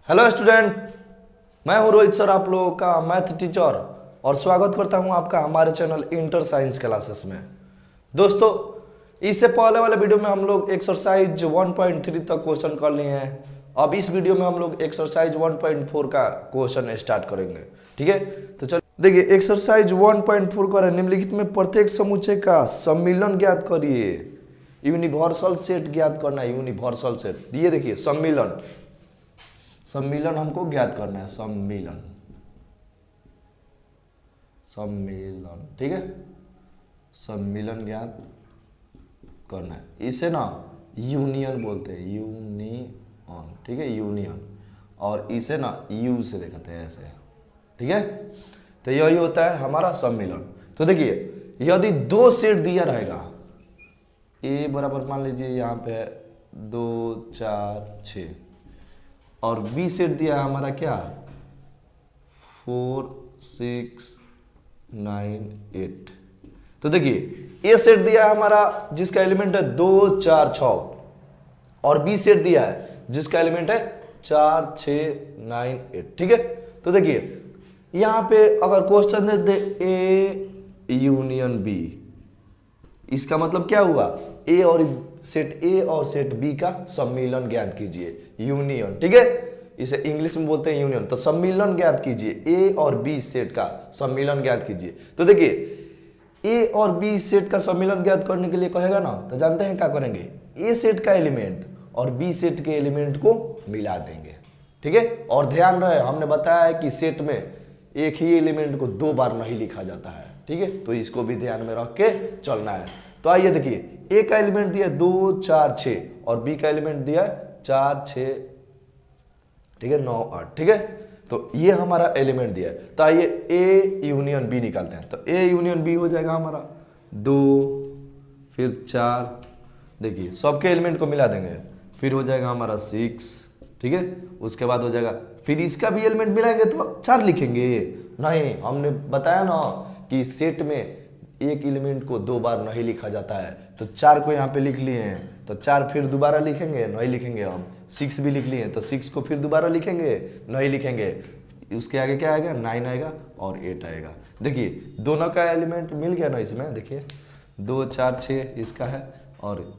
Hello student, मैं हूं Rohit sir, आप लोगों का मैथ टीचर, और स्वागत करता हूं आपका हमारे चैनल इंटर साइंस क्लासेस में। दोस्तों, इससे पहले वाले वीडियो में हम लोग एक्सरसाइज 1.3 तक क्वेश्चन कर लिए हैं। अब इस वीडियो में हम लोग एक्सरसाइज 1.4 का क्वेश्चन स्टार्ट करेंगे। ठीक है, तो चलिए देखिए, एक्सरसाइज 1.4 कर निम्नलिखित में प्रत्येक समुच्चय का सम्मिलन ज्ञात करिए। यूनिवर्सल सेट ज्ञात करना है। यूनिवर्सल सेट ये देखिए, सम्मिलन सम्मिलन हमको ज्ञात करना है। सम्मिलन सम्मिलन ठीक है, सम्मिलन ज्ञात करना है। इसे ना यूनियन बोलते हैं, यूनियन। ठीक है, यूनियन। और इसे ना यू से लिखते हैं ऐसे। ठीक है, तो यही होता है हमारा सम्मिलन। तो देखिए, यदि दो सेट दिया रहेगा, ए बराबर मान लीजिए यहाँ पे 2 4 6, और बी सेट दिया है हमारा क्या 4 6 9 8। तो देखिए, ए सेट दिया है हमारा जिसका एलिमेंट है 2 4 6, और बी सेट दिया है जिसका एलिमेंट है 4 6 9 8। ठीक है, तो देखिए यहां पे अगर क्वेश्चन दे ए यूनियन बी, इसका मतलब क्या हुआ, ए और सेट बी का सम्मिलन ज्ञात कीजिए। यूनियन, ठीक है, इसे इंग्लिश में बोलते हैं यूनियन। तो सम्मिलन ज्ञात कीजिए, ए और बी सेट का सम्मिलन ज्ञात कीजिए। तो देखिए, ए और बी सेट का सम्मिलन ज्ञात करने के लिए कहेगा ना, तो जानते हैं क्या करेंगे, ए सेट का एलिमेंट और बी सेट के एलिमेंट को मिला देंगे। ठीक है, और ध्यान रहे हमने बताया है कि सेट में एक ही एलिमेंट को 2 बार नहीं लिखा जाता है। ठीक है, तो इसको भी ध्यान में रख के चलना है। तो आइए देखिए, ए का एलिमेंट दिया 2 4 6, और बी का एलिमेंट दिया 4 6, ठीक है, 9 8। ठीक है, तो ये हमारा एलिमेंट दिया है। तो आइए ए यूनियन बी निकालते हैं। तो ए यूनियन बी हो जाएगा हमारा 2 फिर 4, देखिए सबके एलिमेंट को मिला देंगे, फिर हो जाएगा हमारा 6। ठीक है, उसके बाद हो जाएगा, फिर इसका भी एलिमेंट मिलाएंगे तो 4 लिखेंगे। नहीं, हमने बताया ना कि सेट में एक एलिमेंट को 2 बार नहीं लिखा जाता है, तो 4 को यहाँ पे लिख लिए हैं, तो 4 फिर दोबारा लिखेंगे, नहीं लिखेंगे। अब 6 भी लिख लिए, तो 6 को फिर दोबारा लिखेंगे, नहीं लिखेंगे। उसके आगे क्या आएगा, 9 आएगा और 8 आएगा। देखिए दोनों का एलिमेंट मिल गया ना इसमें। देखिए 2 4 6 इसका है, और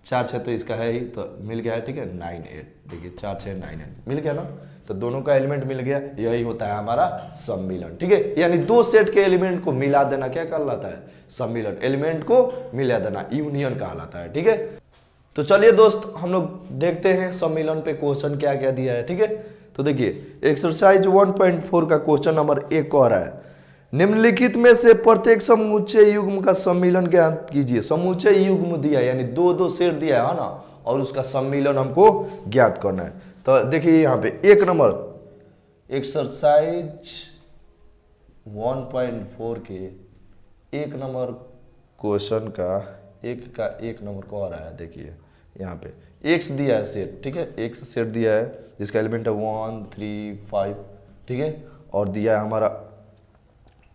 4 6 तो इसका है ही, तो मिल गया है। ठीक है, 9 8, देखिए 4 6 9 8 मिल गया ना, तो दोनों का एलिमेंट मिल गया। यही होता है हमारा सम्मिलन। ठीक है, यानी दो सेट के एलिमेंट को मिला देना क्या कहलाता है, सम्मिलन। एलिमेंट को मिला देना यूनियन कहलाता है। ठीक है, तो चलिए दोस्त, हम लोग देखते हैं सम्मिलन पे क्वेश्चन क्या क्या दिया है। ठीक है, तो देखिए एक्सरसाइज 1.4 का क्वेश्चन नंबर 1 कह रहा है, निम्नलिखित में से प्रत्येक समुच्चय युग्म का सम्मिलन ज्ञात कीजिए। समुच्चय युग्म दिया यानी 2 सेट दिया है ना, और उसका सम्मिलन हमको ज्ञात करना है। तो देखिए यहाँ पे 1 नंबर एक्सरसाइज 1.4 के 1 नंबर क्वेश्चन का 1 नंबर कह रहा है। देखिए यहाँ पे एक्स दिया है सेट। ठीक है, एक्स सेट दिया है जिसका एलिमेंट है 1 3 5। ठीक है, और दिया है हमारा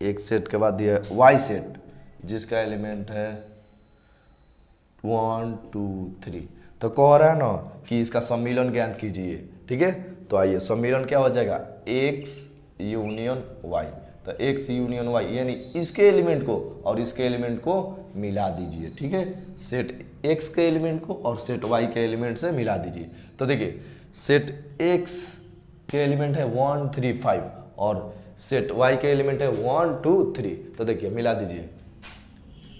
एक सेट के बाद दिया है वाई सेट जिसका एलिमेंट है 1 2 3। तो कह रहा है ना कि इसका सम्मिलन ज्ञात कीजिए। ठीक है, तो आइए सम्मिलन क्या हो जाएगा, एक्स यूनियन वाई। तो एक्स यूनियन वाई यानी इसके एलिमेंट को और इसके एलिमेंट को मिला दीजिए। ठीक है, सेट एक्स के एलिमेंट को और सेट वाई के एलिमेंट से मिला दीजिए। तो देखिए सेट एक्स के एलिमेंट है 1 3 5, और सेट वाई के एलिमेंट है 1 2 3। तो देखिए मिला दीजिए,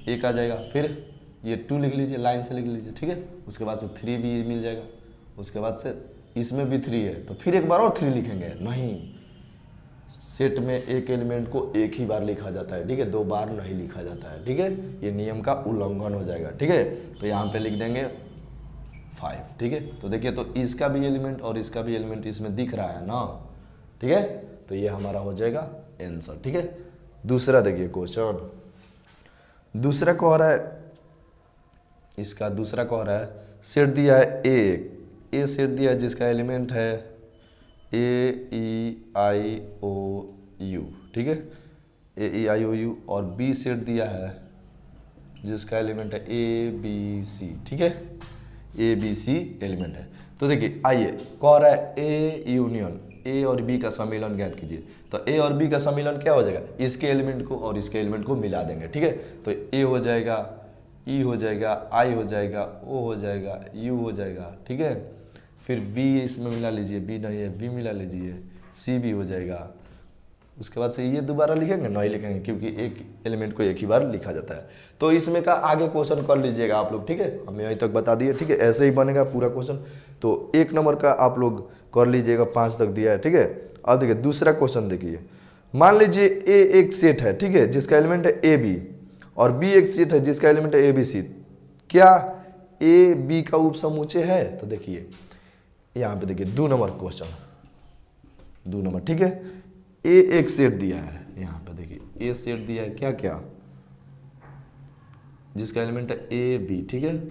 एक आ जाएगा, फिर ये 2 लिख लीजिए, लाइन से लिख लीजिए। ठीक है, उसके बाद से 3 भी मिल जाएगा, उसके बाद से इसमें भी 3 है, तो फिर एक बार और 3 लिखेंगे। नहीं, सेट में एक एलिमेंट को एक ही बार लिखा जाता है। ठीक है, 2 बार नहीं लिखा जाता है। ठीक है, ये नियम का उल्लंघन हो जाएगा। ठीक है, तो यहाँ पे लिख देंगे 5। ठीक है, तो देखिए, तो इसका भी एलिमेंट और इसका भी एलिमेंट इसमें दिख रहा है ना। ठीक है, तो ये हमारा हो जाएगा आंसर। ठीक है, दूसरा देखिए क्वेश्चन, दूसरा कह रहा है, इसका दूसरा कह रहा है सेट दिया है ए सेट दिया है जिसका एलिमेंट है ए ई आई ओ यू। ठीक है, ए ई आई ओ यू, और बी सेट दिया है जिसका एलिमेंट है ए बी सी। ठीक है, ए बी सी एलिमेंट है। तो देखिए आइए, कह रहा है ए यूनियन, ए और बी का सम्मिलन ज्ञात कीजिए। तो ए और बी का सम्मिलन क्या हो जाएगा, इसके एलिमेंट को और इसके एलिमेंट को मिला देंगे, ठीक है। तो ए हो जाएगा, ई हो जाएगा, आई हो जाएगा, ओ हो जाएगा, यू हो जाएगा, ठीक है। फिर वी इसमें मिला लीजिए, बी नहीं है, वी मिला लीजिए, सी भी हो जाएगा। उसके बाद से ये दोबारा लिखेंगे, नहीं लिखेंगे क्योंकि एक एलिमेंट को एक ही बार लिखा जाता है। तो इसमें का आगे क्वेश्चन कर लीजिएगा आप लोग, ठीक है। हम यहीं तक बता दिए, ठीक है, ऐसे ही बनेगा पूरा क्वेश्चन। तो 1 नंबर का आप लोग कर लीजिएगा, 5 तक दिया है, ठीक है। अब देखिए दूसरा क्वेश्चन देखिए, मान लीजिए ए एक सेट है, ठीक है, जिसका एलिमेंट है ए बी, और बी एक सेट है जिसका एलिमेंट है ए बी सी। क्या ए बी का उपसमुच्चय है? तो देखिए यहाँ पे देखिए 2 नंबर क्वेश्चन, 2 नंबर, ठीक है। ए एक सेट दिया है, यहाँ पे देखिए ए सेट दिया है, क्या क्या, जिसका एलिमेंट है ए बी, ठीक है।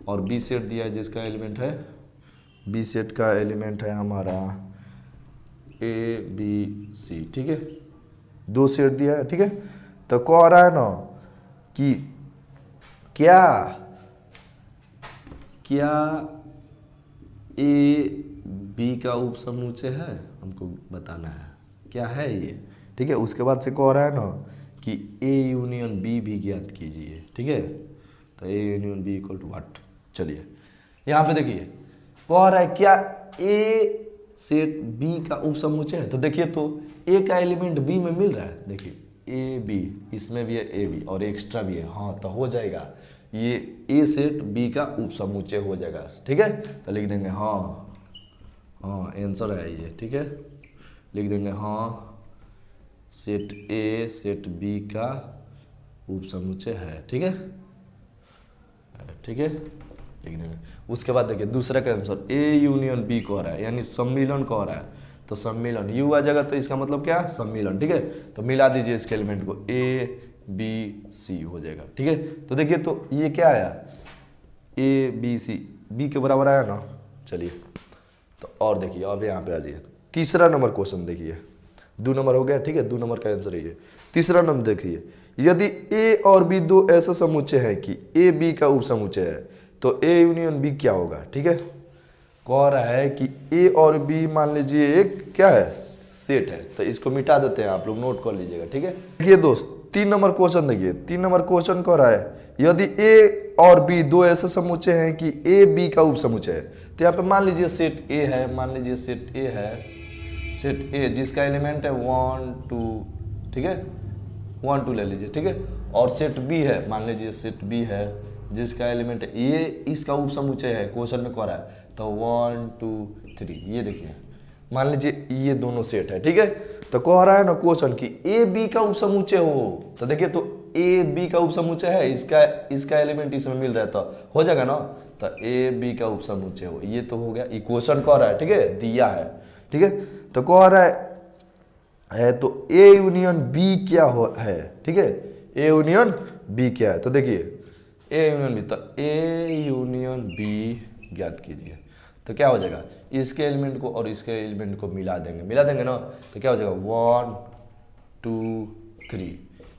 और बी सेट दिया है जिसका एलिमेंट है, बी सेट का एलिमेंट है हमारा ए बी सी, ठीक है। 2 सेट दिया है, ठीक है। तो कह रहा है ना कि क्या क्या ए बी का उपसमुच्चय है, हमको बताना है क्या है ये, ठीक है। उसके बाद से कह रहा है ना कि ए यूनियन बी भी ज्ञात कीजिए, ठीक है। तो A union B equal to what, चलिए यहाँ पे देखिए कह रहा है क्या ए सेट बी का उपसमुच्चय है। तो देखिए तो ए का एलिमेंट बी में मिल रहा है, देखिए ए बी, इसमें भी है ए बी और एक्स्ट्रा भी है, हाँ तो हो जाएगा ये ए सेट बी का उपसमुच्चय हो जाएगा, ठीक है। तो लिख देंगे हाँ, हाँ आंसर है ये, ठीक है। लिख देंगे हाँ सेट ए सेट बी का उपसमुच्चय है, ठीक है, ठीक है, लिख देंगे। उसके बाद देखिए दूसरा का आंसर ए यूनियन बी कह रहा है, यानी सम्मिलन कह रहा है। तो सम्मिलन यू आ जाएगा, तो इसका मतलब क्या, सम्मिलन, ठीक है। तो मिला दीजिए इसके एलिमेंट को, ए बी सी हो जाएगा, ठीक है। तो देखिए तो ये क्या आया, ए बी सी, बी के बराबर आया ना। चलिए तो और देखिए अब यहाँ पे आ जाइए, तीसरा नंबर क्वेश्चन देखिए, 2 नंबर हो गया, ठीक है, 2 नंबर का आंसर है ये। तीसरा नंबर देखिए, यदि ए और बी दो ऐसा समुच्चय है कि ए बी का उपसमुच्चय है, तो ए यूनियन बी क्या होगा, ठीक है। कह रहा है कि ए और बी मान लीजिए एक क्या है, सेट है। तो इसको मिटा देते हैं, आप लोग नोट कर लीजिएगा, ठीक है। देखिए दोस्त 3 नंबर क्वेश्चन देखिए, 3 नंबर क्वेश्चन कह रहा है यदि ए और बी दो ऐसे समुच्चय हैं कि ए बी का उपसमुच्चय है। तो यहाँ पे मान लीजिए सेट ए है, मान लीजिए सेट ए है, सेट ए जिसका एलिमेंट है 1 2, ठीक है, 1 2 ले लीजिए, ठीक है। और सेट बी है, मान लीजिए सेट बी है जिसका एलिमेंट है ये, इसका उपसमुच्चय है, क्वेश्चन में कह रहा है। तो 1 2 3, ये देखिए मान लीजिए ये दोनों सेट है, ठीक है। तो कह रहा है ना क्वेश्चन कि ए बी का उपसमुच्चय हो। तो देखिए तो ए बी का उपसमुच्चय है, इसका एलिमेंट इसमें मिल रहा है, तो हो जाएगा ना। तो ए बी का उपसमुच्चय हो, ये तो हो गया, ये क्वेश्चन कह रहा है, ठीक है, दिया है, ठीक है। तो कह रहा है तो ए यूनियन बी क्या है, ठीक है, ए यूनियन बी क्या है। तो देखिए ए यूनियन बी, तो ए यूनियन बी ज्ञात कीजिए। तो क्या हो जाएगा, इसके एलिमेंट को और इसके एलिमेंट को मिला देंगे ना। तो क्या हो जाएगा 1 2 3,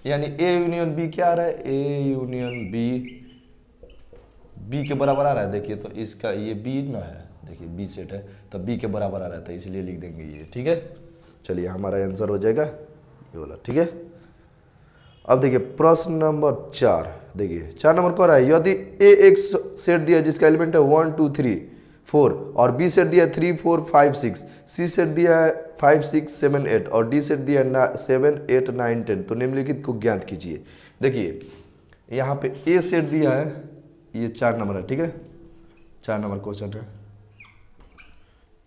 यानी ए यूनियन बी क्या आ रहा है, ए यूनियन बी के बराबर आ रहा है। देखिए तो इसका ये बी ना है, देखिए बी सेट है, तो बी के बराबर आ रहा है, तो इसलिए लिख देंगे ये, ठीक है। चलिए हमारा आंसर हो जाएगा ये वाला, ठीक है। अब देखिए प्रश्न नंबर 4 देखिए, 4 नंबर कह रहा है यदि ए एक सेट दिया जिसका एलिमेंट है 1 2 3 4 और बी सेट दिया है 3 4 5 6, सी सेट दिया है 5 6 7 8 और डी सेट दिया है 7 8 9 10, तो निम्नलिखित को ज्ञात कीजिए। देखिए यहाँ पे ए सेट दिया है, ये 4 नंबर है, ठीक है, 4 नंबर क्वेश्चन है।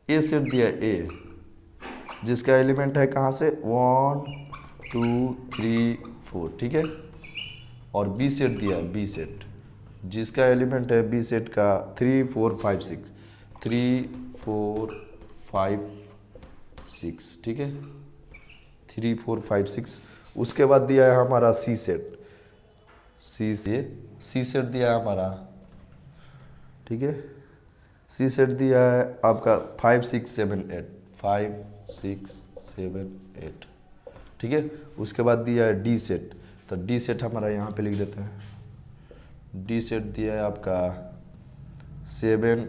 ए सेट दिया है ए जिसका एलिमेंट है कहाँ से 1 2 3 4, ठीक है। और बी सेट दिया है, बी सेट जिसका एलिमेंट है बी सेट का 3 4 5 6, 3 4 5 6, ठीक है, 3 4 5 6। उसके बाद दिया है हमारा सी सेट, सी सेट दिया है हमारा, ठीक है, सी सेट दिया है आपका 5 6 7 8, 5 6 7 8, ठीक है। उसके बाद दिया है डी सेट, तो डी सेट हमारा यहाँ पे लिख देते हैं। डी सेट दिया है आपका 7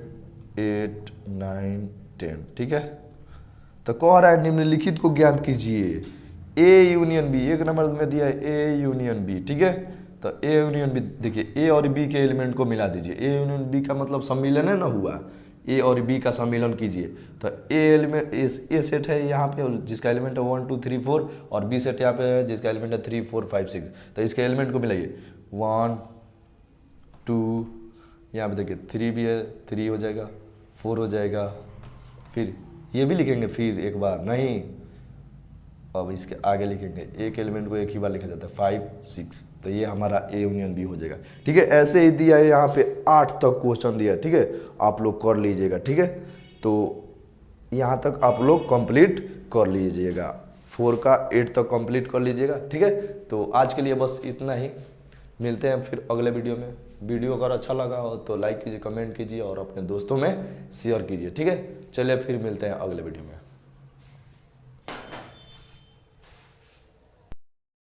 8 9 10। ठीक है, तो कह रहा है निम्नलिखित को ज्ञात कीजिए। ए यूनियन बी, एक नंबर में दिया है ए यूनियन बी। ठीक है, तो ए यूनियन बी, देखिए ए और बी के एलिमेंट को मिला दीजिए। ए यूनियन बी का मतलब सम्मिलन है ना हुआ, ए और बी का सम्मिलन कीजिए। तो ए एलिमेंट ए सेट है यहाँ पे, जिसका एलिमेंट है 1 2 3 4, और बी सेट यहाँ पे है जिसका एलिमेंट है 3 4 5 6। तो इसके एलिमेंट को मिलाइए 1 2, यहाँ पे देखिए 3 भी है, 3 हो जाएगा, 4 हो जाएगा, फिर ये भी लिखेंगे फिर एक बार नहीं, अब इसके आगे लिखेंगे। एक एलिमेंट को एक ही बार लिखा जाता है 5 6, तो ये हमारा ए यूनियन बी हो जाएगा। ठीक है, ऐसे ही दिया है यहाँ पे 8 तक क्वेश्चन दिया है। ठीक है, आप लोग कर लीजिएगा। ठीक है, तो यहाँ तक आप लोग कंप्लीट कर लीजिएगा, 4 का 8 तक कंप्लीट कर लीजिएगा। ठीक है, तो आज के लिए बस इतना ही, मिलते हैं फिर अगले वीडियो में। वीडियो अगर अच्छा लगा हो तो लाइक कीजिए, कमेंट कीजिए और अपने दोस्तों में शेयर कीजिए। ठीक है, चलिए फिर मिलते हैं अगले वीडियो में।